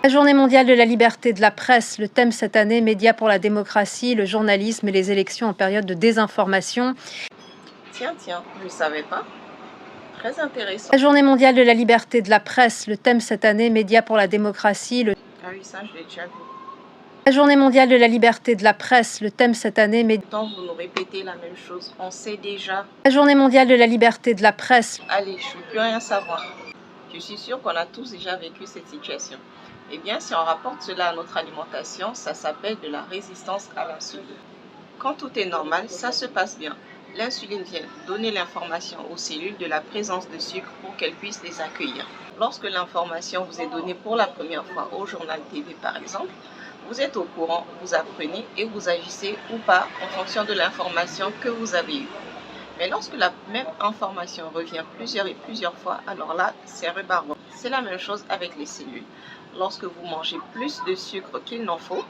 La journée mondiale de la liberté de la presse, le thème cette année, médias pour la démocratie, le journalisme et les élections en période de désinformation. Tiens, je ne savais pas. Très intéressant. La journée mondiale de la liberté de la presse, le thème cette année, médias pour la démocratie, Ah oui, ça, je l'ai déjà vu. La journée mondiale de la liberté de la presse, le thème cette année, Tant vous nous répétez la même chose, on sait déjà. La journée mondiale de la liberté de la presse. Allez, je ne veux plus rien savoir. Je suis sûre qu'on a tous déjà vécu cette situation. Eh bien, si on rapporte cela à notre alimentation, ça s'appelle de la résistance à l'insuline. Quand tout est normal, ça se passe bien. L'insuline vient donner l'information aux cellules de la présence de sucre pour qu'elles puissent les accueillir. Lorsque l'information vous est donnée pour la première fois au journal TV par exemple, vous êtes au courant, vous apprenez et vous agissez ou pas en fonction de l'information que vous avez eue. Mais lorsque la même information revient plusieurs fois, alors là, c'est rebarrant. C'est la même chose avec les cellules. Lorsque vous mangez plus de sucre qu'il n'en faut,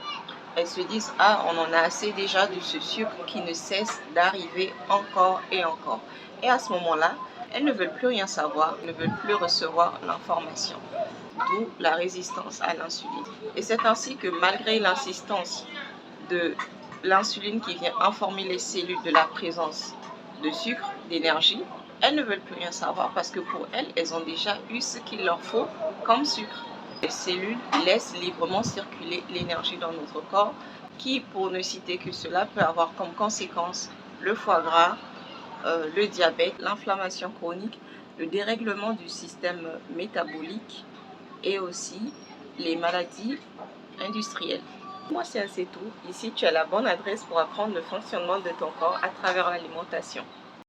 elles se disent « Ah, on en a assez déjà de ce sucre qui ne cesse d'arriver encore et encore. » Et à ce moment-là, elles ne veulent plus rien savoir, ne veulent plus recevoir l'information. D'où la résistance à l'insuline. Et c'est ainsi que malgré l'insistance de l'insuline qui vient informer les cellules de la présence de sucre, d'énergie, elles ne veulent plus rien savoir parce que pour elles, elles ont déjà eu ce qu'il leur faut comme sucre. Les cellules laissent librement circuler l'énergie dans notre corps qui, pour ne citer que cela, peut avoir comme conséquence le foie gras, le diabète, l'inflammation chronique, le dérèglement du système métabolique et aussi les maladies industrielles. Moi, c'est assez tout. Ici, tu as la bonne adresse pour apprendre le fonctionnement de ton corps à travers l'alimentation.